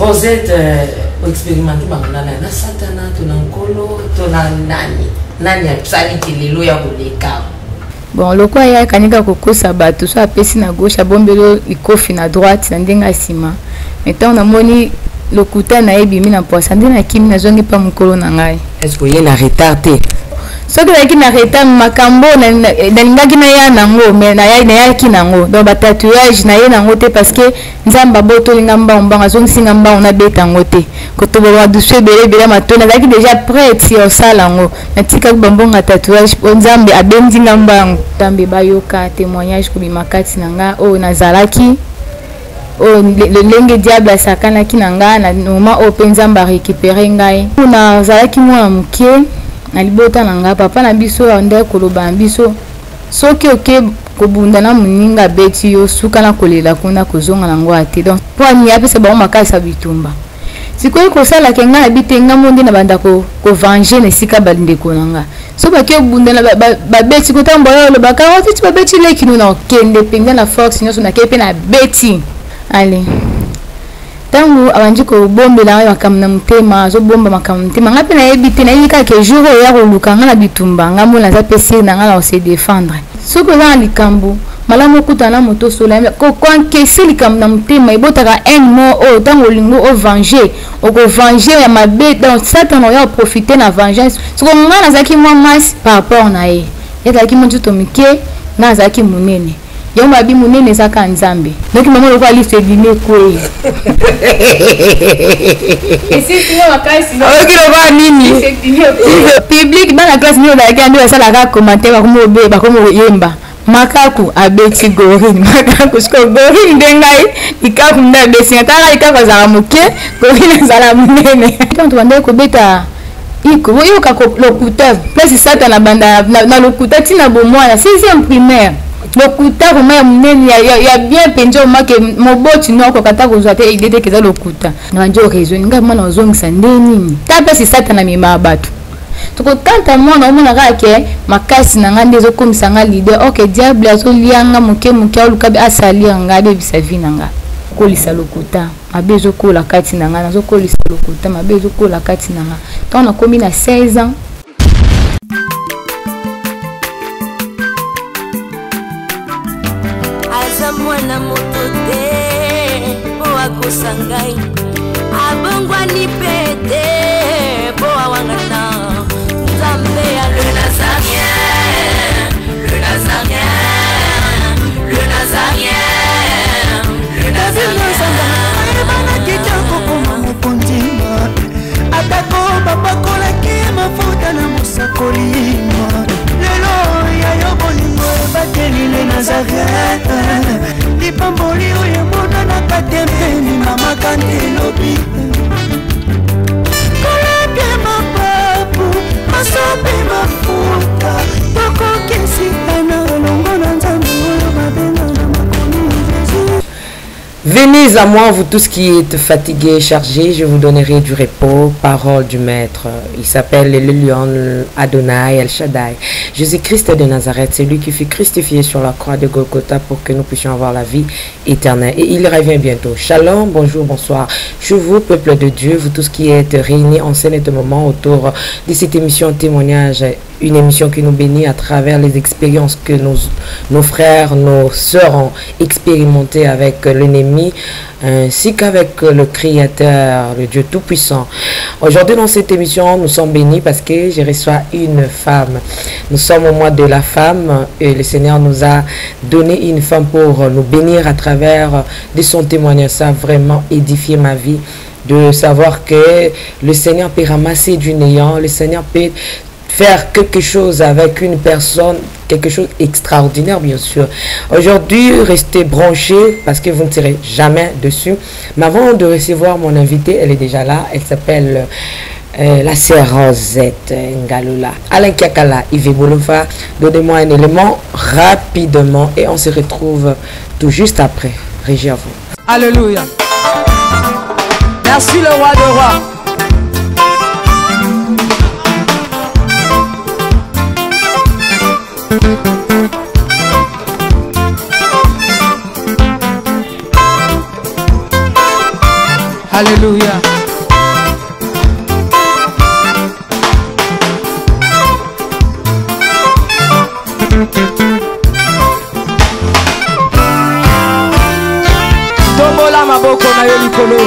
Rosette expérimenté banana na satana tona nkolo tona nani atsali kilelo ya koleka. Bon, le quoi ya kanika kokosa bato so apesi na gauche abombelo ikofi na droite na ndenga sima. Maintenant on a moni le kuta na ebimi na poisa ndena kimi na zongi pa mukolo na ngai. Est-ce que y na retardé? So que qui na retard makambo na lingaki na ya nango mais na ya ki nango. Donc ba tatouage na ye nango te parce que nzamba boto lingamba ombanga zongi singamba on a beta ngote. Ko to ba douce bele matona zaki déjà prêt si au salango. Na tika bambonga tatouage nzambe abendi ngamba tambe bayoka témoignage ko bimakati nanga o nazalaki. Oh, le lenge diable sakana kinanga na moment open nzamba récupérer ngai. Na zalaki mwa muke na libota nanga papa na biso ande koloba biso soki oke kobunda na muninga beti yo suka na kolela kuna kozonga nango ate. Donc pour ni apesa ba makasa bitumba. Sikoyi ko sala kenga na bitenga monde na banda ko venger na sika balinde konanga. So ba ke bunda na ba beti ko tambola lo ba ka oti ba beti le kinu na kende penga na force nyoso na kepe na beti. Allez. Tangu abanji ko bombela ya kamna mutema zo bomba makamutema ngapi na ebite na yika ke jour ya ko lukanga na bitumba ngamo na za pesi na ngala se défendre. Soko za likambu malamu kutana moto sola ko kwankesi likamna mutema ibotaka un mot o tango lingo o venger o ko venger ya mabe donc satan ya profiter na vengeance. Soko ngana zaki mwa mas par rapport na ye. Yaka montu tomike na zaki munene. Yoma bi munene saka nzambe. Donc maman le voit liste dîner quoi. Et si tu vois kasi no. Ok le voit nini. Public dans la classe ni oda ki ando sala ka commenter ba komo be ba komo yemba. Makaku abeti gorine. Makaku sko gorine dengai ikaku nda besi ngata ikaku za muke gorine za munene. Quand on va ko beta iko yo ka lokuta place sata na banda na lokuta tina bo mwana 6e primaire. Le kuta kuma munene ya bien penjo make moboti no ko kata ko zate idede keza le kuta na njo rezo nga mwana ozongisa ndeni ta pesi sata na mima batu tuko tanta mwana omona kake makasi na ngande zo komisa nga leader OK diable azo lianga muke olukabe asali nga be bisavi nanga ko lisa le kuta abezo ko la kati na nga nazo ko lisa le kuta mabezo ko la kati na nga tant na komi na 16 ans. Mwana moto te po akosangai abongwa ni pete po awangana nzambe ya le nazarien le nazarien le nazarien le nazarien bana kitoko koma mukondima atako babakola ki mafuta na musakolima lelo ya yobolingo bateli le nazarien Pamboli oye mona na katempeni mama kandelobi Kolabye mapapu masobe mafuta Toko kesikana longo na nzambe oyo mabenga na makomi Jésus. Venez à moi, vous tous qui êtes fatigués, chargés, je vous donnerai du repos, parole du Maître. Il s'appelle le lion Adonai El Shaddai. Jésus-Christ de Nazareth, c'est lui qui fut crucifié sur la croix de Golgotha pour que nous puissions avoir la vie éternelle. Et il revient bientôt. Shalom, bonjour, bonsoir. Je vous, peuple de Dieu, vous tous qui êtes réunis en scène de moment autour de cette émission témoignage, une émission qui nous bénit à travers les expériences que nos frères, nos sœurs ont expérimentées avec l'ennemi, ainsi qu'avec le Créateur, le Dieu Tout-Puissant. Aujourd'hui, dans cette émission, nous sommes bénis parce que je reçois une femme. Nous sommes au mois de la femme et le Seigneur nous a donné une femme pour nous bénir à travers de son témoignage. Ça a vraiment édifié ma vie de savoir que le Seigneur peut ramasser du néant, le Seigneur peut faire quelque chose avec une personne, quelque chose d'extraordinaire bien sûr. Aujourd'hui, restez branchés parce que vous ne serez jamais dessus. Mais avant de recevoir mon invité, elle est déjà là, elle s'appelle la sœur Rosette Ngalola. Alain Kiakala, Yves Bolova, donnez-moi un élément rapidement et on se retrouve tout juste après. Régie à vous. Alléluia. Merci le roi de rois. Alléluia. Tombola maboko na yo likolo.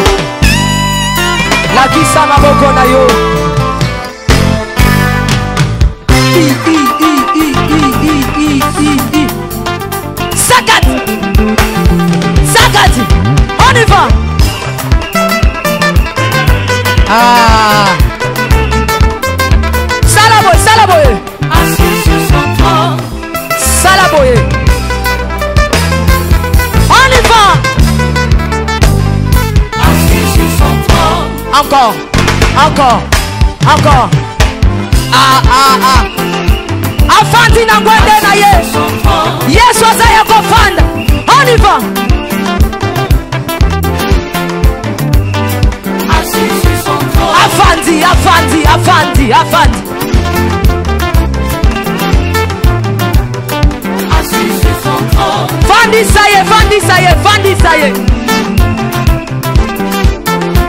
Lakisa maboko na yo. Sakat. Sakat. On y va. Ah. Salaboye, salaboye. Assis sur son trône. Salaboye. On y va. Assis sur son trône. Encore. Encore. Encore. Ah, ah, ah. Afandi na ngwende na ye. Yesu azaya kofanda. On y va. Assis sur son trône. Afandi, afandi, afandi, afandi. Assis sur son trône. Fandi saye, fandi saye, fandi saye.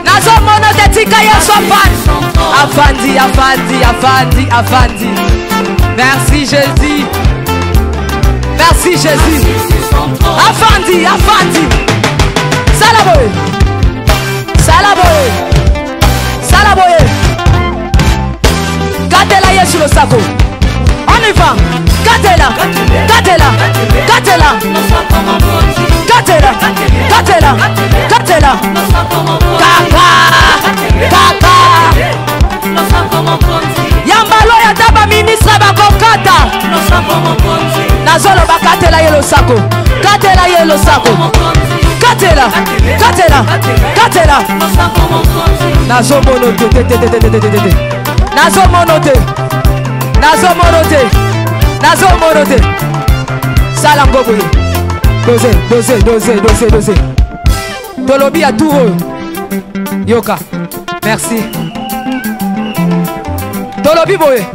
Nazo mono de tika Yesu afandi. Afandi, afandi, afandi, afandi. Merci Jésus. Merci Jésus. Afandi, afandi. Salaboye. Salaboye. Salaboye. Gatela Yesu le sako. On y va. Gatela. Gatela. Gatela. Gatela. Gatela. Gatela. Kaka. Kaka. Yambalo ya taba ministre bakokata. Nazolo bakatela yelo sako. Katela yelo sako. Katela. Katela. Katela. Nazo monote. Nazo monote. Nazo monote. Nazo monote. Salango boye. Dose, dose, dose, dose, dose. Tolobi a tout. Yoka. Merci. Tolobi boye.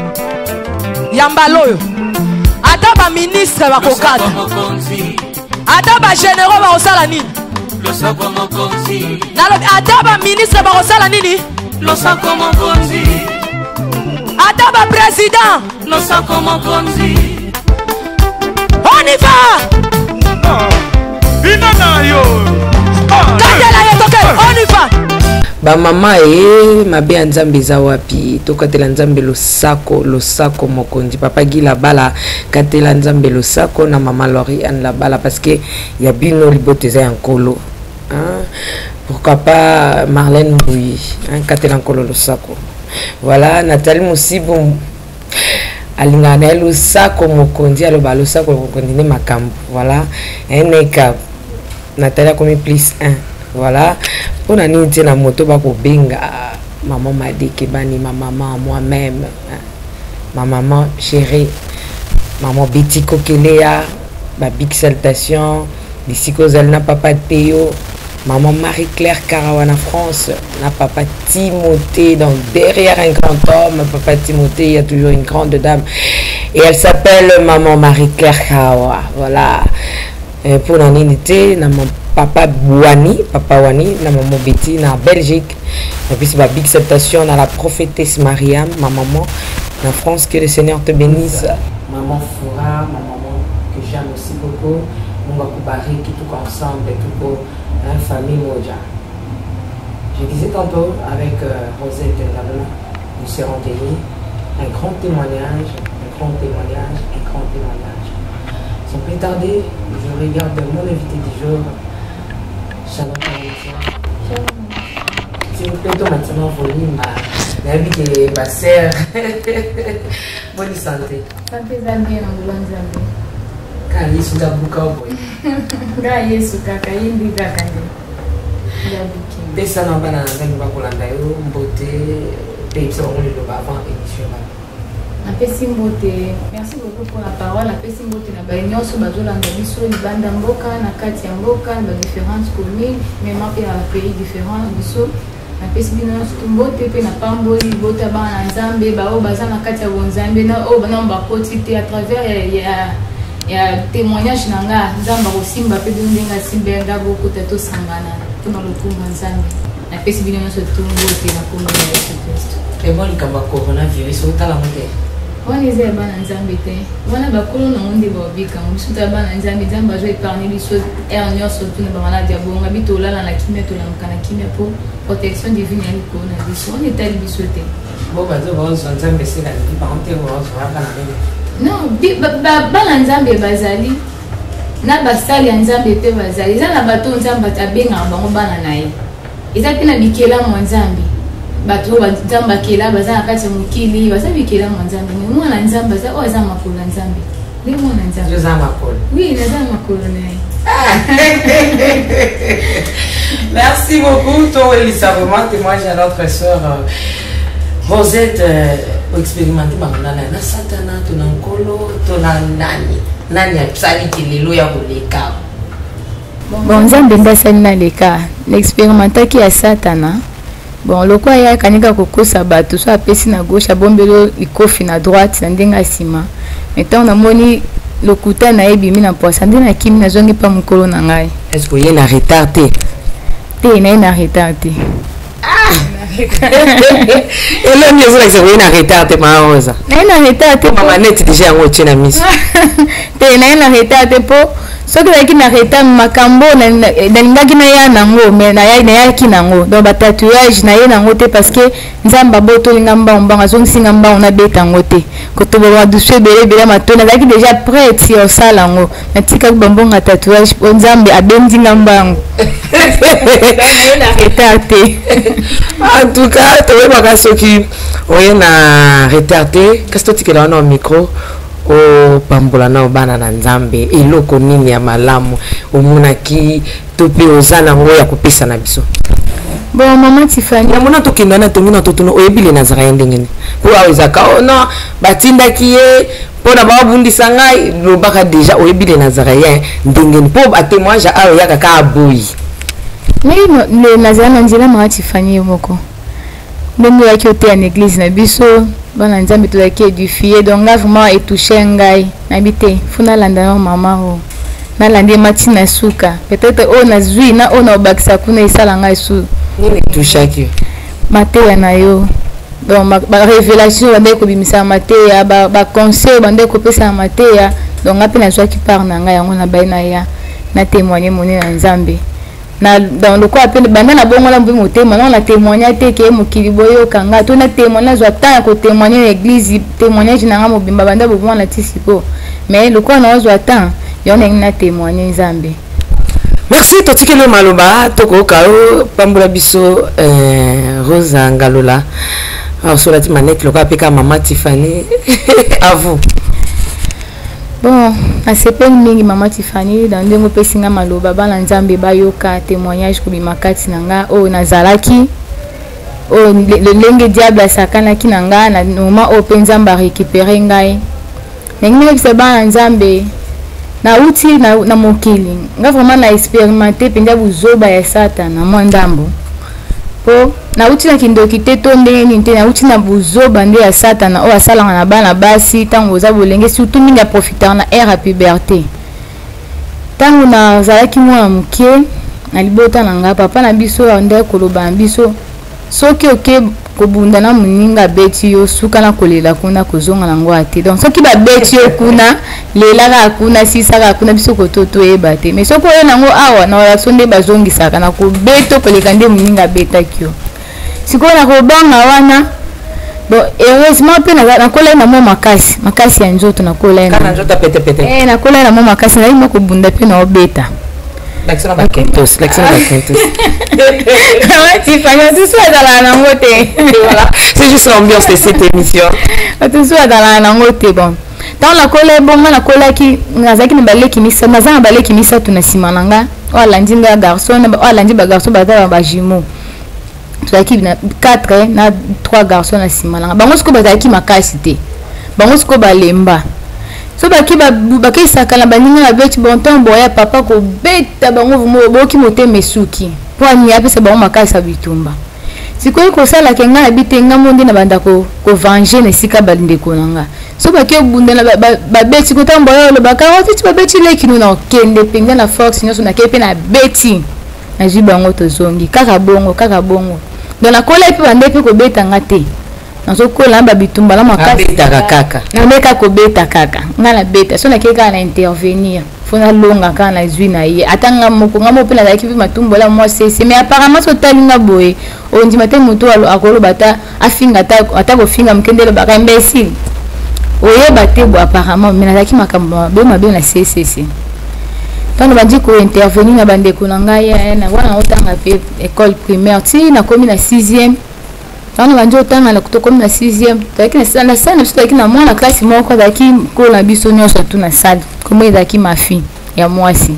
Yambaloyo. Ata ba ministre bakokata. Ata ba généraux bakosala nini? Ata ba ministre bakosala nini? Ata ba président. On y va. Katela yo toke. On y va. Ba mama mabe ya nzambe eza wapi tokatela nzambe losako mokonzi papa Gila bala katela nzambe losako na mama Loriane la bala parce que ya bino libote eza ya nkolo pourquoi pas Marlène Mbouyi katela nkolo losako voilà Nathalie Musibu alinga na losako mokonzi aloba losako mokonzi ne makambo voilà eneka Nathalie comme plus 1 voilà on a nini na moto bako benga maman Madike bani ma maman moi-même ma maman chérie maman Betty Kokelea ba big salutation d'ici na papa Théo maman Marie-Claire Carawana France na papa Timothée donc derrière un grand homme papa Timothée il y a toujours une grande dame et elle s'appelle maman Marie-Claire Carawa voilà pour la nité na mon papa Wani na maman Betty na Belgique et puis c'est ma big salutation à la prophétesse Mariam ma maman en France que le Seigneur te bénisse maman Foura ma maman que j'aime aussi beaucoup on va couper qui tout ensemble tout pour famille Moja je disais tantôt avec Rosette nous serons tenus un grand témoignage sans plus tarder je regarde mon invité du jour. Shalom. S'il vous plaît, maintenant, volume, ma vie ma sœur. Bonne santé. Santé Zambie, bonne Zambie. Quand il est Buka, boy. Quand il est Kaka, il est Kaka. Pesa na bana nzangu bakolanda yo mbote pe ça on le avant émission merci beaucoup pour la parole. Merci beaucoup na baignon sur bazolanda biso libanda mboka na kati ya mboka na différentes communes même pe na pays différents biso na pesi bino mbote pe na pamboli bota bana nzambe bao bazana kati ya bonzambe na o bana mbakoti te à travers ya témoignage nanga nzamba kosimba pe ndinga simbenga beaucoup tato sangana pour le coup nzambe na pesi bino nyonso tumbote na kombo ya Yesu Kristo. Ebo likambo ya coronavirus otala mote wana eza ya bana nzambe te wana bakolo nango nde baobikango biso ta bana nzambe nzambe azo épargne biso ere nyonso tuna bamaladi ya bonga bi tolala na kimia tolamuka na kimia mpo protection divine ya likolo na biso wana etali biso te bo bazo bazwa nzambe esila libi bango te bazwa bana bene non bana nzambe bazali na basali ya nzambe mpe bazali eza na bato nzambe abengaka bango bana na ye eza mpe na bikelamu ya nzambe bato nzambe akela baza na kati ya mokili baza bikelamu ya nzambe me mwana nzambe aza oyo aza makolo ya nzambe nde mwana nzambe oza makolo oui naza makolo na ye. Merci beaucoup toi Elisa vraiment témoignage à notre sœur Rosette pour expérimenter banana na satana tona nkolo tona nani apsali kilelo ya koleka bon nzambe ndasali na leka l'expérimentaki ya satana bon lokwa ya kanika kokosa bato so apesi na gauche abombelo ikofi na droite na ndenga nsima metant namoni lokuta na ebimi na poisa nde na kimi nazongi mpa mokolo na ngai. Est-ce que ye na retard te te na ye na retard te elongi ezolakisa koye na retard te maarosa na ye na retard te mama neti deja yango otie na miso te na ye na retard te mpo soki ezalaki na retard makambo nalingaki naya nango me nayaki nango donc batatouage na ye nango te parce que nzambe abotolinga mbango mbango azongisinga mbango nabeta yango te kotobola dusu ebele ebele matoni azalaki déjà prête ya osala yango natikaki bambonga tatouage mpo nzambe abendinga mbango naye na retard te. En tout cas toyebaka soki oye na retard te kasi totikela wana micro opambola na obana na nzambe eloko nini ya malamu omonaki to mpe oza nango ya kopesa na biso. Bon mama Tiffany namona tokenda na tongi na totono oyebile nazaka ye ndenge nini po awo ezaka ono batindaki ye mpona babundisa ngai lobaka deja oyebile nazaka ye ndenge nini mpo batémoignage awo eyaka ka aboyi mais nazala na nzela mama Tiffany ye moko ndenge oyaki oteya na église na biso bana nzambe tozalaki édifié donc nga vraiment etouché ngai nayebi te fo nalanda na mama o nalandi mati na suka peut-être oyo nazwi na oyo na obakisa kuna esala ngai su nini etouchaki mateya na yo donc barévélation bandeki kobimisa mateya baconseil bandeki kopesa mateya donc nga mpe nazwaki part na ngai yango na bai na ya na témoigner monene na nzambe na dans le quoi appelle banda na bongo la mbi motema non la témoigner te ke mokili boyo kanga to na témoigner zo ata ko témoigner l'église témoignage na ngamo bimba banda bo na tisipo mais le quoi na zo ata yo na témoigner nzambe. Merci totikele maloba tokoka pambola biso Rosa Ngalola sur la manette le peka mama Tiffany à vous. Bon, asepeli mingi mama Tiffany dans ndenge pesinga maloba bana nzambe bayoka témoignage ko bimakati nanga o nazalaki o le lenge diable asakanaki nanga na moment o penzamba récupérer ngai ndenge bisa bana nzambe na uti na mokili nga vraiment na expérimenter penza buzoba ya satana mo ndambo po na uti na kindoki te to ndenge nini te na uti na buzoba nde ya satana o asalanga na bana basi tango oza bolenge surtout mingi profiter na ère ya puberté tango na zalaki mwana moke na libota na nga papa na biso nde koloba na biso soki oke kobunda na moninga beti yo suka na kolela kuna kozonga nango ate donc soki babeti yo kuna lelaka kuna sisaka kuna biso kototo eba te mais soki oyo nango awa na relation nde bazongisaka na kobeto koleka nde moninga betaki yo sikoyo na kobanga wana bon heureusement mpe nakolai na mwa makasi ya nzoto nakolai nakolai na mwa makasi nali mwa kobunda mpe na obeta l'accent de Kentos. C'est juste l'ambiance de cette émission. Bon. Dans la colle, bon, la colle qui n'a pas de balai qui misa, n'a pas balai qui misa tout na simananga. Oh, l'indinga garçon, oh, l'indinga garçon, bah, jumeau. Tu as qui 4 na 3 garçons na simananga. Bah, moi, ce que bah, qui m'a cassé. Bah, moi, ce que bah, lemba. So baki sakala baninga na beti bon temps boya papa ko beta bango vumo boki mote mesuki po ani apesa bango makasa bitumba sikoyi ko sala kenga na bitenga monde na banda ko venger na sika balinde konanga so baki obunda na ba beti ko tambo yo lo baka o titi ba beti leki no na kende penga na force nyoso na kepe na beti nazwi bango tozongi kaka bongo donc nakola pe bande pe kobetanga te nazokola ba bitumba la makasi abetaka kaka nameka kobeta kaka nga na beta so nakeka na intervenir fona longa kana na zwi na ye atanga moko ngamo pe na zaki pe matumbola moi c'est mais apparemment so talinga boye ondi matin moto akolo bata afinga ata ko finga mkendelo baka imbécile oye bate bo apparemment mais na zaki makambo be mabe na CCC tant bandi ko intervenir na bande ko na ngai na wana otanga pe école primaire ti na komi na 6e tant bandi otanga na kuto komi na 6e taki na sana taki na mwana classe moko taki ko na biso nyonso tu na salle comme ezaki ma fille ya mwasi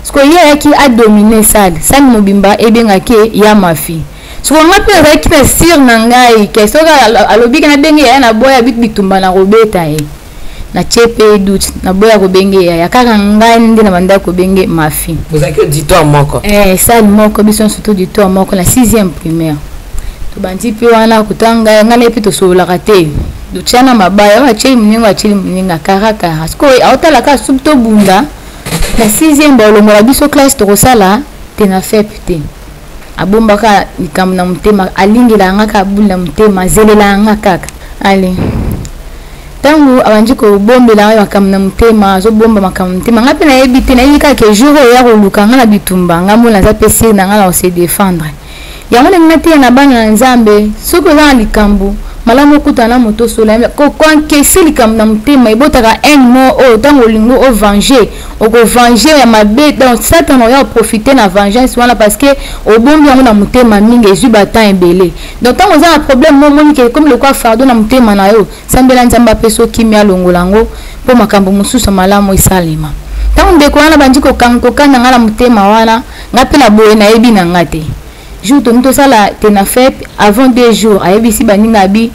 siko ye yaki a dominer salle mobimba ebengaki ya ma fille siko ngape ezaki na sir na ngai ke soka alobi kana benge ya na boya bitumba na robeta ye na chepe doute na boya ko benge ya kaka ngai ndi na banda ko benge ma fille bozaki auditoire moko salle moko biso surtout auditoire moko na 6e primaire to bandi pe wana kutanga ngale pe to solaka te duchana mabaya wa chei mninga kara siko aotala ka subto bunda na 6e bolongo la biso classe to sala te na fait pute abombaka likam na mutema alingela ngaka bula mutema zelela ngaka ali tangu abanji ko bombela wa kam na mutema zo bomba makam mutema ngape na yebite na yika ke jour ya ko luka ngala bitumba ngamula za pesi na ngala se défendre ya mole ngati na bana nzambe soko za likambu malamu kutana moto sola ko kwankesi likambu na mutema ibotaka un mot o tango lingo o venger o ko venger ya mabe donc satan ya profiter na vengeance wana parce que o bombi yango na mutema mingi ezu batan ebele donc tango za problème mo moni ke comme le quoi fardo na mutema na yo sambela nzamba peso kimia longolango po makambo mususu malamu isalima tango ndeko wana banjiko kankokana ngala mutema wana ngape na boye na ebi na ngate jour to sala te na fête avant 2 jours ayebisi baninga bi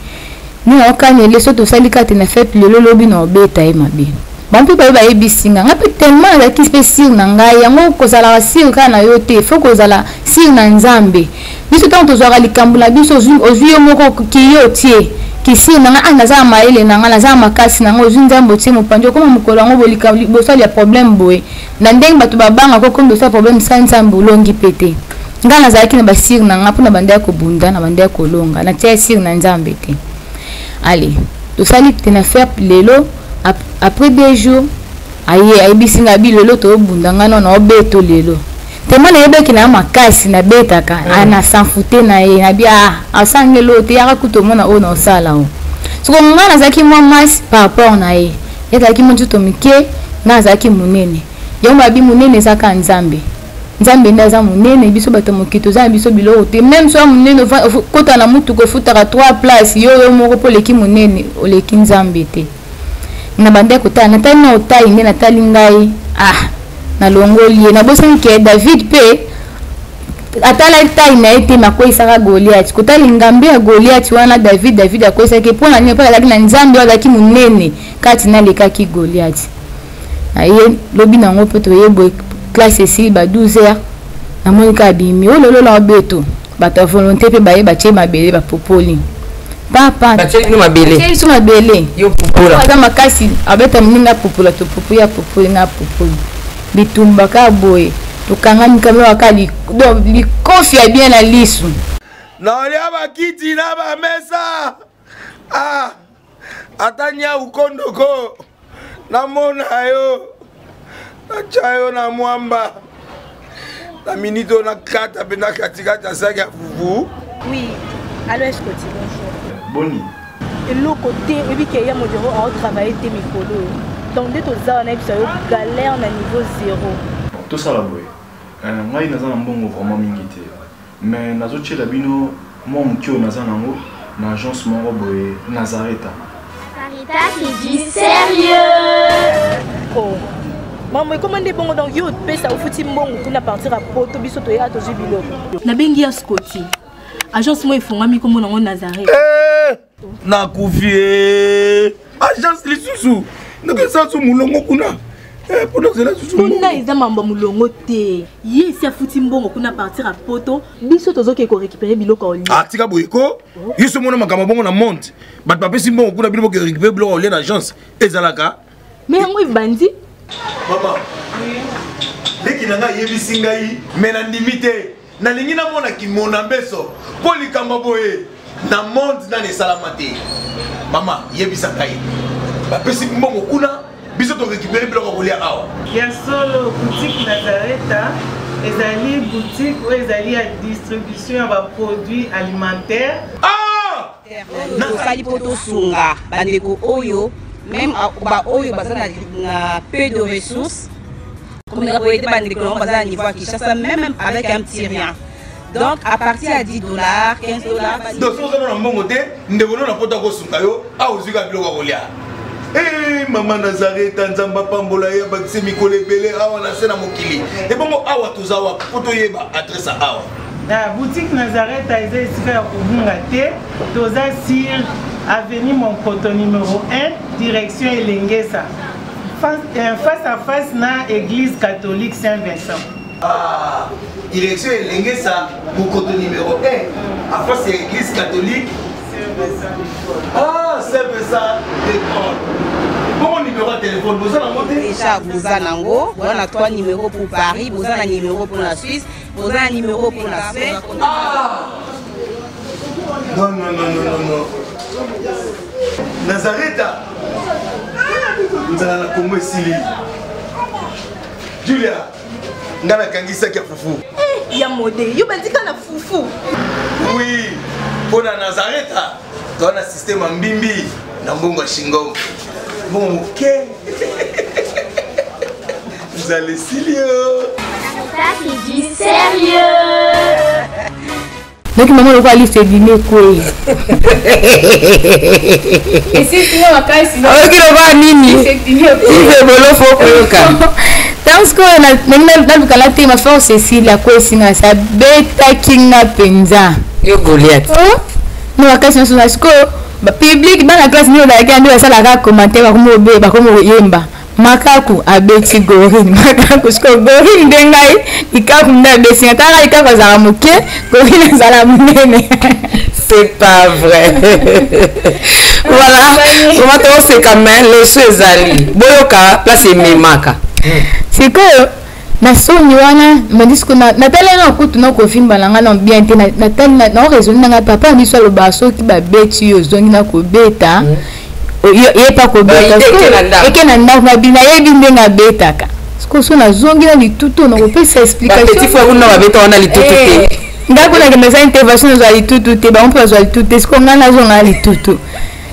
ni okanye leso to salika te na fête lelo lobi na obeta e mabe bampi ba yebisi nga pe tellement la ki spécial na ngai yango ko sala sir kana yo te faut ko sala sir na nzambe biso tant to zora likambula biso ozwi moko ki yo tie ki sir na nga anga maele na nga na za makasi na ngo nzambo tie mopanjo koma mukolo ngo bolika bosali ya problème boye na ndenge batu babanga ko kombe sa problème sa nzambo longi pété ngana zaki na basir na ngapu na banda ko bunda na banda ko longa na tia sir na nzambe te allez to sali te na faire lelo après 2 jours aye bisinga bi lelo to bunda ngana na obeto lelo te mana yebeki na makasi na betaka ana sanfute na ye na bia asangelo te yaka kutomona ona osala o soko ngana zaki mwa mas par rapport na ye yaka montu to mike na zaki munene yomba bi munene zaka nzambe ndaza munene biso bato mokito za biso biloko te même so munene kota na mutu ko futaka 3 places yo moko po leki munene oleki nzambe te na bande kota na tali na otai nde na tali ngai na longoli na bosani ke David pe atala tai na ete makoisaka Goliath kota lingambe ya Goliath wana David akoisa ke pona ni pa na nzambe wala ki munene kati na lekaki Goliath aye lobi na ngo poto yebo classe ici ba 12h na monika bimi o lolo la beto bata volonté pe baye ba chema bele ba popoli papa ba chema mabele chema suma bele yo popola ata makasi abeta mninga popola to popoya popoli na popoli bitumba ka boye to kanga mikame wakali do li confia bien na lisu na ole abakiti na ba mesa atanya ukondoko na mona yo achayo na mwamba la minito na kata pena katikata saga fufu. Oui, alors est-ce que tu bonjour? Boni. Et l'autre côté, et puis qu'il y a mon bureau à travailler tes micros. Donc dès que ça on a eu galère na niveau 0. Tout ça la boy. Moi il naza mbongo vraiment mingité. Mais nazo tchela bino moi mkio naza nango na agence moko boy Nazareta. Sarita c'est du sérieux. Oh. Maman, comment est bon donc yo pesa au fouti mbongo kuna partir à poto biso to ya to jubilo. Na bengi ya Scotty. Agence moi ifungami comme na Nazareth. Na kufie. Agence lisusu. Ndeke sansu mulongo kuna. Pona zela susu. Kuna eza mamba mulongo te. Ye si afuti mbongo kuna partir à poto biso tozoke ko récupérer biloko oli. Tika boyeko. Yiso mona makama bongo na monte. Bat papesi mbongo kuna biloko ko récupérer biloko oli na agence. Ezalaka. Mais yango bandi. Maman, oui. Dès qu'il y a un yébi singaï, mais n'en limité. nalingi namona kimona mbeso po likambo boye na monde na esalama te mama yebisa ngai bapesi mbongo kuna biso to récupérer biloko kolia awa ya solo boutique Nazareta ezali boutique ou ezali ya distribution ya produits alimentaires nasali poto sunga bandeko oyo même ba oyo baza na peu de ressources comme la boîte bandeko on baza à niveau à Kinshasa même avec un petit rien. Donc à partir à $10, $15. Donc si on a un bon côté, nous devons na poto ko sunga yo a ozuka biloko kolia. Eh maman Nazareth nzamba pambola ya bakise mikole belé awa na sena mokili. Et bongo awa tozawa poto yeba adresse awa. La boutique Nazareth a été ici à Kubungate, Toza sur avenue Monkoto numéro 1, direction Elengesa. Face à face na église catholique Saint-Vincent. Ah, direction Elengesa, Monkoto numéro 1, à face à l'église catholique Saint-Vincent. Ah, Saint-Vincent d'école. Bon numéro de téléphone, vous avez monté déjà, vous avez on a 3 numéros pour Paris, vous avez un numéro pour la Suisse, vous avez un numéro pour la Suède. Ah non, non, non, non, non, non. Nazareta nous allons la Congo Sili. Julia, nous allons kangisa kia fufu. Eh, ya modé, yo bandika na fufu. Oui, pour la Nazareta, tu as un système en bimbi, dans Bongo Shingo. Bon, ok. Vous allez sérieux. Ça c'est du sérieux. Donc maman le voit liste dîner quoi. Et si tu as encore sinon. Alors qu'il va nini. Il fait bolo faut que Dans ce qu'on a dans le calate ma force Cécile la quoi singa sa beta kinga penza. Yo Goliath. Nous à question sur la score. Public dans la classe nous la gande ça la commentaire ba comme yemba. Makaku abeti gorine makaku sko gorine dengai ikakunda besinga tala ikakaza muke gorine zala munene. C'est pas vrai. Voilà, on va te c'est quand même les choses ali. Boyoka place memaka. C'est que na soni wana mandisiko na tala na kutu na kofimba langa na bien te na tala na raisonner na papa ni so lo baso ki ba beti yo zongi na ko beta. Ye pa ko beta. Eke na ndako na bina ye binde nga beta ka. Sko so na zongi na litutu na ko pesa explication. Petit frère na ba beta wana litutu te. Ndako na kemeza intervention za litutu te ba on peut zo litutu sko ngana zo nga litutu.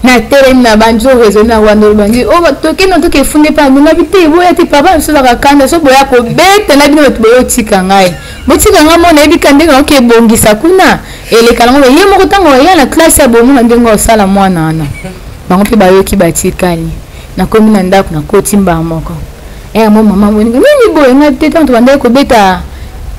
Na tere na banjo raisonner wando bangi o toke no toke funde pa na bite boya te papa so za kanda so boya ko beta na bino to boyo tika ngai. Botika ngamo na ebikande ngo ke bongisa kuna ele kala ngo ye moko tango ya na classe ya bomu na ndengo sala mwana ana. Bango pe bayoki batikali na komi na ndako na kotimba moko mo mama moninga nini boye nga te tanto banda ko beta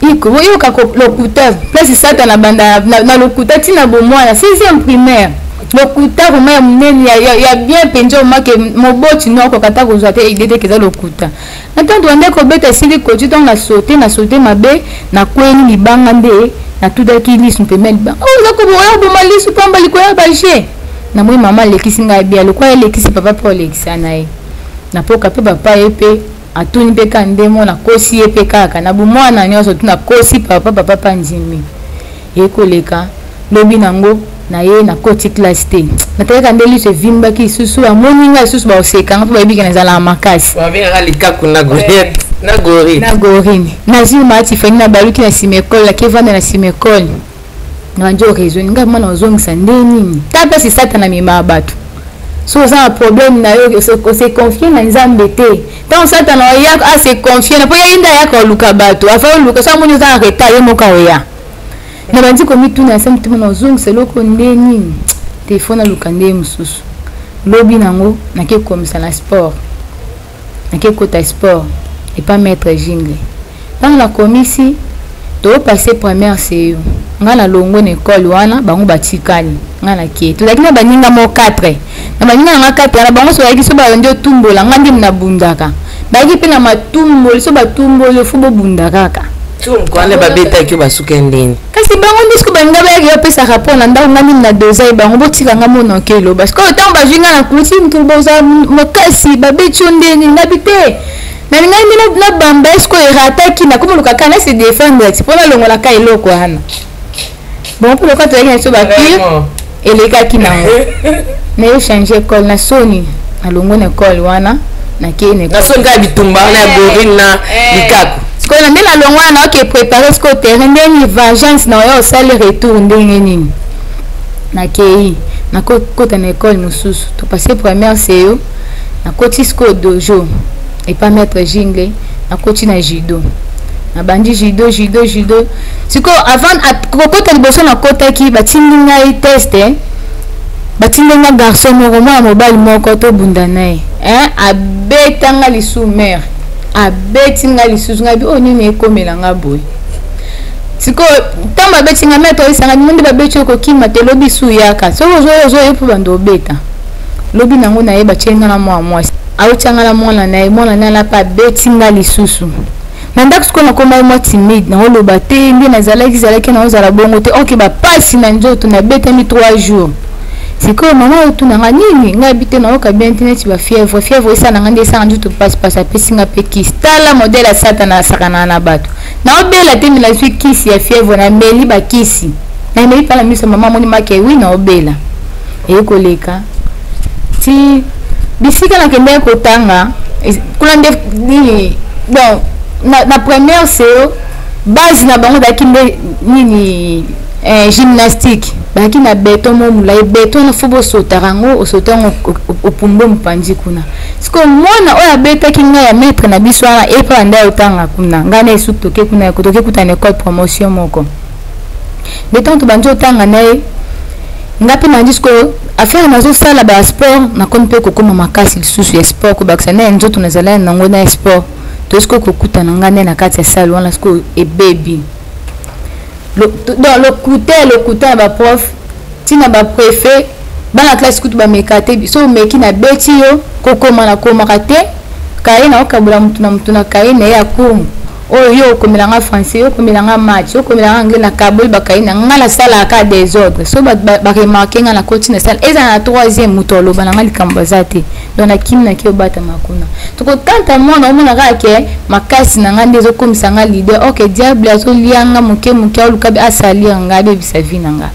iko yo ka ko lokuta place sata na banda na lokuta tina bo mwana 6e primaire lokuta ko ma muneni ya bien penjo make moboti no ko kata ko zate idete keza lokuta na tanto banda ko beta sili ko tu na sauter mabe na kweni libanga nde na tudaki lisu pemel ba na ko boya bo malisu pamba liko ya baje na moi maman lekisi nga bia le kwa lekisi papa pour lekisa nae na poka pe papa epe atuni pe kandemo na kosi epe kaka na bu mwana nyoso tuna kosi papa panjimi ekoleka lobi nango na ye na koti classe te na teka ndeli se vimba ki susu amoninga susu ba oseka nga ba bika na zala makasi wa bien likaku na Goliath na gorine na zima ati fanya baluki na simekol la kevanda na simekol na njo raison nga mwana ozongisa ndeni tapa si satana mima batu so za problème na yo se confier na nzambe te tant satana ya se confier na po ya inda ya ko luka batu afa luka sa munyo za reta ye moka oya na banzi ko mitu na sam tuma na ozongisa loko ndeni telefone luka ndeni mususu lobi nango na ke komisa na sport na ke kota sport et pas mettre jingle dans la commission to passer première c'est ngana longo na école wana bango batikali ngana ke to lakini baninga mo 4 na baninga nga 4 na bango so yaki so ba ndio tumbola ngandi na bundaka baki pe na matumbo so batumbo le fubo bundaka ka tum ko ale babeta ki basuke ndeni kasi bango ndisko banga ba yaki pesa rapport na ndao ngani na doza bango botika ngamo no kelo parce que tant ba jinga na kuti mtumbo za makasi babecho ndeni ngabite mais ngai na bamba esko erataki na comme lukaka na se défendre ti pona longola ka eloko hana bon pour le cas tu as so ba pire elekaki nango na yo changer école na soni alongo na école wana na kene na songa bitumba na boring na likaku siko na ndela longo na ok préparer siko terrain ndeni vengeance na yo sale retour ndenge nini na kei na kota na école mususu to passer première CEO na koti siko dojo et pas mettre jingle na koti na judo na bandi judo siko avant kota liboso na kota ki batindi ngai test batindi nga garçon moko mwa mobali moko to bunda naye abetanga lisu mère abetinga lisusu ngai bi onini ekomela nga boy siko tamba abetinga meto isanga ndi babeti okokima te lobi su yaka so ozo epu bando beta lobi nango na yeba chenga na mwa mwasi auchanga na mwana na mwana na la pa betinga lisusu nanda siko na koma mwa timide na oloba te ndi na zalaki na ozala bongo te ok ba pasi na nzoto na beta mi 3 jours siko mama otuna nga nini nga bite na oka bien internet ba fièvre isa na ngande isa njuto passe apesinga pe kisi tala modèle ya satana sakana na bato na obela te mila zwi kisi ya fièvre na meli ba kisi na meli pala miso mama moni make wi na obela ekoleka ti bisika na kende ko tanga kula nde bon na première CEO base na bango da kinde nini gymnastique baki na beton momula e beton na fobo sotarango osotango opumbo mpanji kuna siko mwana oya beta kinga ya maître na biso ana epa nda otanga kuna ngana esu toke kuna kotoke kutana école promotion moko beton to banjo tanga nae ngapi na disco affaire nazo sala ba sport na konpe kokoma makasi lisusu ya sport ko bakisa na nzoto na zala na ngona sport to siko kokutana ngane na kati ya salle wana siko e baby le côté ba prof tina ba préfet bana classe kutu ba mekate so meki na beti yo kokoma na koma kate kaye na okabula mtu na kaye na ya kumu oyo komelanga français yo komelanga match yo komelanga anglais na kabul ba kaye na ngala sala ka des ordres so ba remarquer na coach na salle eza na 3e mutolo bana likambo zate donc na kimna ki obata makuna to ko tanta mwana omona ka ke makasi na ngande zo komisa nga leader ok diable azo lianga muke olukabi asali nga be bisavi nanga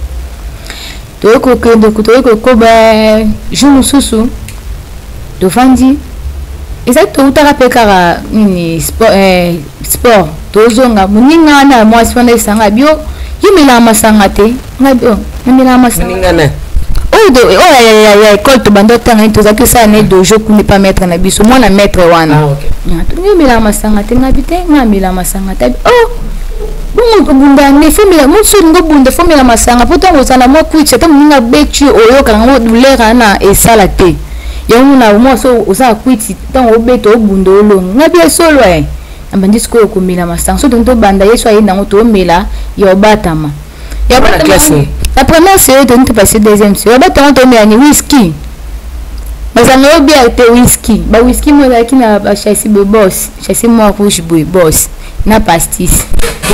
to ko kendo ko ba jour susu to fandi exacto utaka pekara nini sport tozonga muninga na mwasi wana isanga bio yimela masanga te ngabio yimela masanga na ya école to bando tanga to zaki sa ne dojo kuni pa maître na biso mwana maître wana to yimela masanga te ngabite ngamela masanga te bungu bunda ne fomela musu ngo bunda fomela masanga poto ngozana mo kwitse ta muninga bechi oyo kanga dolera na esala te yomuna umoso usa kwiti tango obeto obundo olongo ngabi solo ambandi siko komela masanga so tonto banda yeso ayenda ngoto omela ya obatama ya bata classe la première série tonto passer deuxième série bata ngoto omela ni whisky bazanga obia te whisky ba whisky mo la kina ba chassis be boss chassis mo rouge boy boss na pastis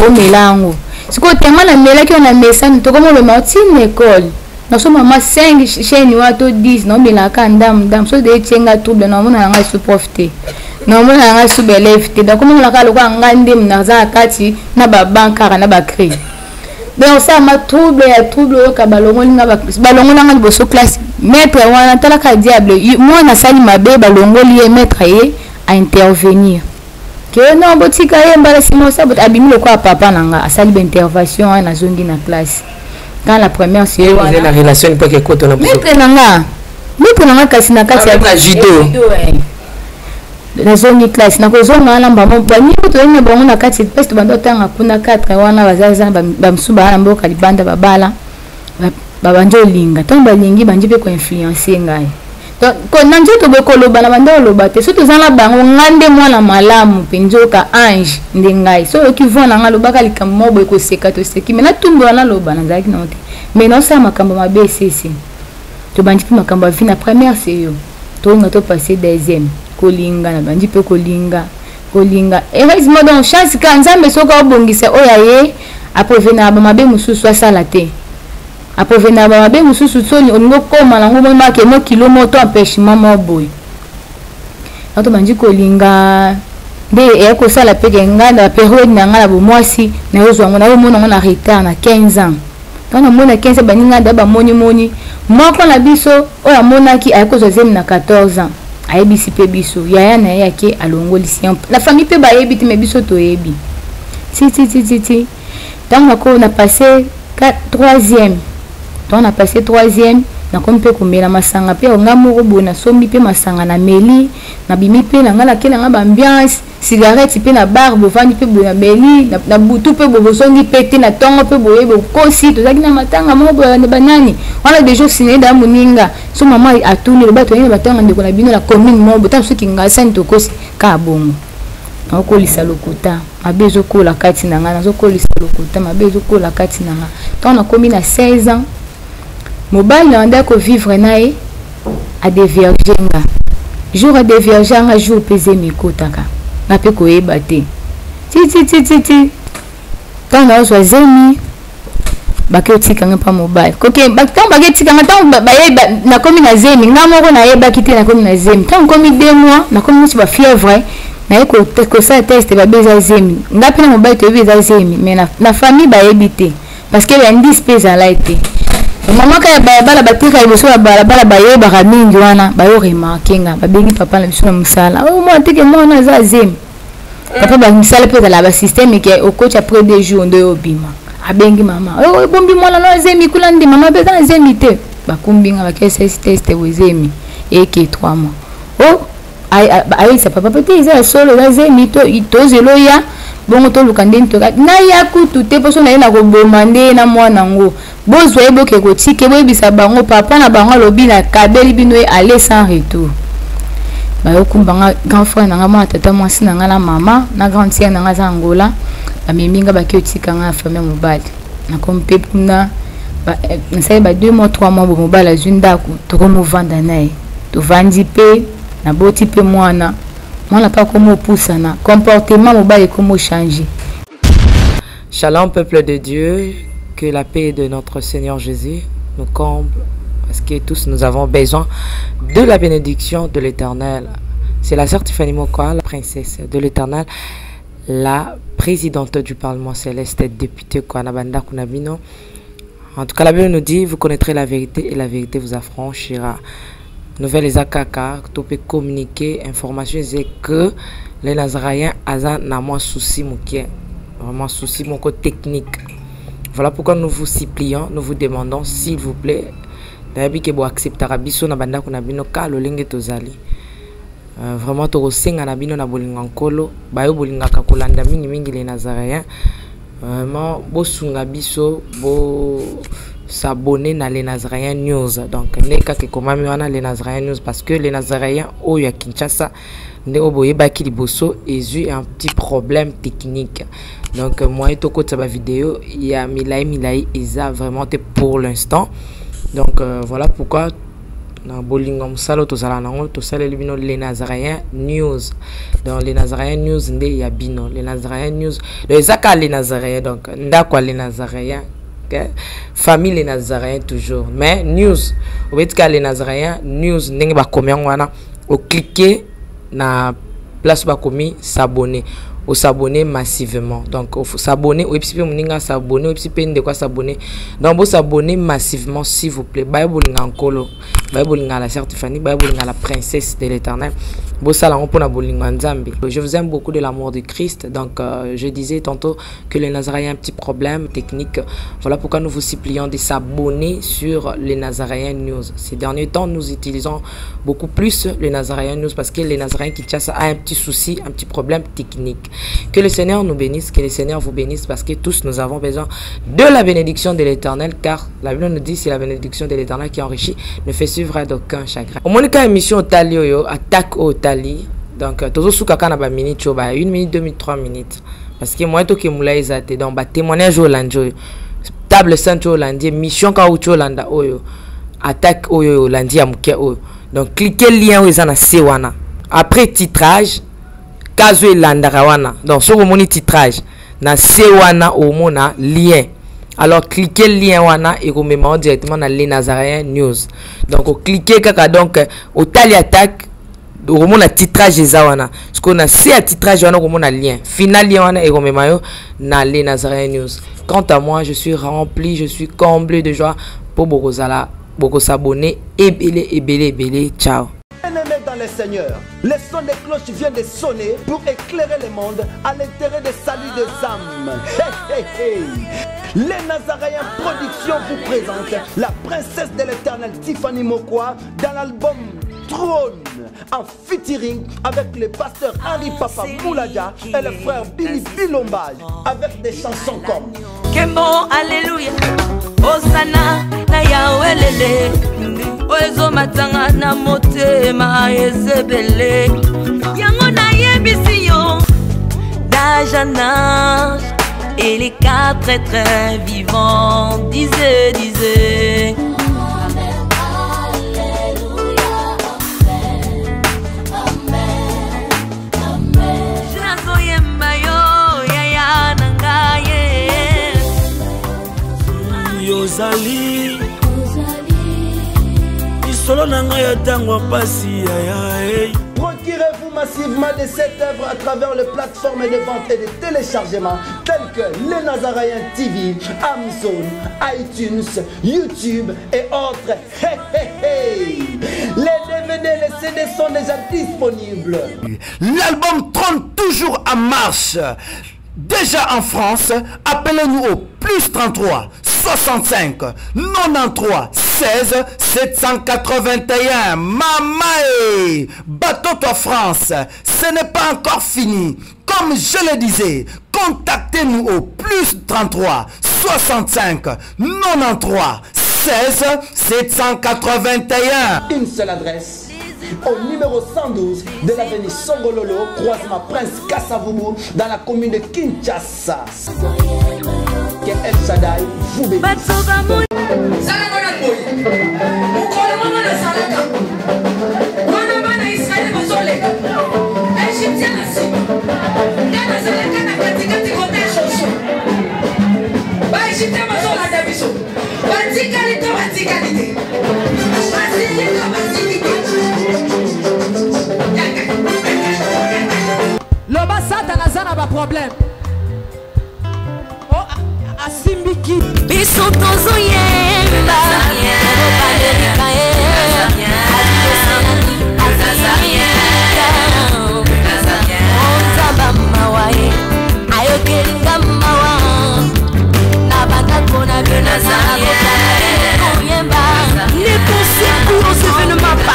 omela ngo siko tema na mela ki na mesa to komo le martin école na so mama 5 chaîne wato 10 no mela ka ndam so de chenga trouble na mona nga su profiter na mona nga su belefte da komo la ka lo nga ndim na za kati na ba bankara na ba cri donc ça ma trouble yo ka balongo linga balongo nga liboso classe maître wana tala ka diable moi na sali mabe balongo lié maître ye a intervenir que non botika ye mbala simo sa bot abimi lo kwa papa nanga asali ba intervention na zongi na classe. Quand la première série la relation pas que côté na maître nanga kasi na kati ya judo na zongi classe na ko zonga na mbamo bani to ina bongo na kati peste bando tanga kuna 4 wana bazaza bamsuba na mboka libanda babala babanjo linga to balingi banje pe ko influencer ngai to ko nanjo to bekolo bana bando loba te so to zala bango ngande mwana malamu penjoka ange ndengai so ekivona nga lobaka likambo boy ko seka to seki mena tumbo na loba na zaki note mais non ça makambo mabe sisi to bandi pe makambo vina première c'est yo to nga to passer deuxième kolinga na bandi pe kolinga heureusement donc chance ka nzambe soko obongisa oya ye aprovena ba mabe mususu asala te aprovena ba mabe mususu soni oningo koma na ngomo make mo kilo moto empêchement mo boy ato bandi kolinga nde ekosala mpe ke ngai na période na ngai na bomwasi nayozwa ngo naomona ngo na retard na 15 ans ntango namona 15 ans baninga nda bamonimoni moko na biso oyo amonaki ayekozwa zemi na 14 ans ayebisi mpe biso yaya na ye ake alongolisi la famille mpe bayebi te me biso toyebi ti ntango nako na passé 3e ntango na passé 3e nakomi mpe komela masanga mpe nga moko boye nasombi mpe masanga na meli nabimi mpe na nga nakende nga baambiance cigarette mpe na bar bovandi mpe boye na meli na butu mpe bobosongi mpe te na ntongo mpe boye bokosi tozalaki na matanga moko boye na banani wana deja osinaye da moninga so mama atuni loba toyeni na batanga ndeko na bino na commune moko botanga soki ngasani tokosi ka bongo nakokolisa lokuta mabe ezokola kati na nga nazokolisa lokuta mabe ezokola kati na nga ntango nakomi na 16 ans mobile na anda ko vivre nae a déverger nga jour a déverger nga jour pesé mikotaka na pe ko yeba te ti quand na zo zemi baketika nga pa mobile koke baktan baketika nga tan bayeba na komi na zemi nga moko na yeba kite na komi na zemi tan komi 2 mois na komi ba fièvre na ko sa test ba beza zemi nga pe na mobile to beza zemi mais na famille bayebi te parce que l'indice pesa la été maman ka bala batika liboso ya bala bayebaka mingi wana bayo remarke nga babengi papa na biso na mosala o moi teke mwana aza zemi papa bamisala mpe ezala basysteme ke okocha après 2 jours nde obima abengi mama ebombi mwana no azemi kula ndi mama mpe eza azemi te bakumbi nga bakesesi teste wezemi eke 3 mois o ayisa papa pete eza solo eza zemi tozelo ya bongo toluka nde ntoka na ya kutu te poso na ye na koboma nde na mwana ngo bozwa eboke kotike boyebisa bango papa na bango alobi na kabeli bino ye aller sans retour bayokumbanga grand frère nanga mwana tata mwasi nanga na mama na grande sœur nanga za Angola bameminga bakiotika nga famille mobali na kompe kuna nasali ba 2 mois 3 mois bo mobali azwi ndako tokomovanda naye tovandi pe na boti pe mwana pas comment pousser na comportement mobile comment changer. Shalom peuple de Dieu, que la paix de notre Seigneur Jésus nous comble parce que tous nous avons besoin de la bénédiction de l'Éternel. C'est la sœur Tiffany Mokoa, la princesse de l'Éternel, la présidente du Parlement céleste, députée Kwanabanda Kunabino. En tout cas, la Bible nous dit, vous connaîtrez la vérité et la vérité vous affranchira. Nouvelle Ezakaka, tu peux communiquer information c'est que les Nazaréens ont un souci vraiment souci mon côté technique. Voilà pourquoi nous vous supplions, nous vous demandons s'il vous plaît d'ailleurs que vous acceptez biso na banda kuna bino ka lolenge tozali. Vraiment to rosenga na bino na bolinga nkolo bayo bolinga ka kolanda mingi les Nazaréens. Vraiment bosunga biso bo s'abonner dans les Nazaréens News. Donc, neka ke komami wana les Nazaréens News parce que les Nazaréens au ya Kinshasa ne oboye baki liboso ezu un petit problème technique. Donc moi et toko tsaba vidéo il y a milai eza vraiment pour l'instant. Donc voilà pourquoi na bolingo musalo tozala nango tosala libino les Nazaréens News. Donc les Nazaréens News nde ya bino les Nazaréens News. Les aka les Nazaréens donc ndakwa les Nazaréens famille les Nazaréens toujours mais news au fait que les Nazaréens news ndenge ba combien wana au cliquer na place ba komi s'abonner au s'abonner massivement donc au s'abonner au epipe moninga s'abonner au epipe de quoi s'abonner donc vous s'abonner massivement s'il vous plaît bible ngakolo bible ngala sœur Tiffany bible ngala princesse de l'Éternel bo sala on pona bolingo nzambe. Je vous aime beaucoup de l'amour de Christ. Donc je disais tantôt que les Nazaréens ont un petit problème technique. Voilà pourquoi nous vous supplions de s'abonner sur les Nazaréens News. Ces derniers temps nous utilisons beaucoup plus les Nazaréens News parce que les Nazaréens Kinshasa a un petit souci, un petit problème technique. Que le Seigneur nous bénisse, que le Seigneur vous bénisse parce que tous nous avons besoin de la bénédiction de l'Éternel car la Bible nous dit c'est la bénédiction de l'Éternel qui enrichit ne fait suivre d'aucun chagrin. Au moins quand émission au Talio attaque au Tali donc toujours sous kaka ba minute ba 1 minute 2 minutes 3 minutes parce que moi to ke mula ezate donc ba témoignage au landio table sainte au landia mission ka au landa oyo attaque oyo landia muke oyo donc cliquez lien oyo na sewana après titrage kazo landara wana donc sur mon titrage na sewana au mona lien. Alors cliquez le lien wana et vous mettez directement dans les Nazaréens News. Donc cliquez kaka donc au tali attaque okomona titrage eza wana parce qu'on a si à titrage wana okomona lien final lien wana ekomema yo na Les Nazaréens News. Quant à moi, je suis rempli, je suis comblé de joie pour bokozala s'abonner et belé. Ciao. Bien-aimés dans le Seigneur, le son des cloches vient de sonner pour éclairer le monde à l'intérêt des saluts des âmes. Les Nazaréens Productions vous présentent la princesse de l'éternel Tiffany Mokwa dans l'album Trône en featuring avec le pasteur Henri Papa Moulaja et le frère Billy Bilombage avec des chansons comme Kembo Alléluia Osana na Yahweh Oezo matanga na motema ezebele Yango na yebisi yo Dajana et les quatre êtres vivants disait Yozali Isolo nanga ya tango pasi ya Procurez-vous massivement de cette œuvre à travers les plateformes de vente et de téléchargement telles que Les Nazaréens TV, Amazon, iTunes, YouTube et autres. Les DVD et les CD sont déjà disponibles. L'album Trône toujours en marche. Déjà en France, appelez-nous au +33 65 93 16 781. Mamae, bateau-toi France, ce n'est pas encore fini. Comme je le disais, contactez-nous au +33 65 93 16 781. Une seule adresse. Au numéro 112 de l'avenue Songololo, croisement Prince Kassavubu, dans la commune de Kinshasa. Que El Shaddai vous bénisse. Loba Satan azana ba problème. Oh asimbiki. Biso tozo yemba.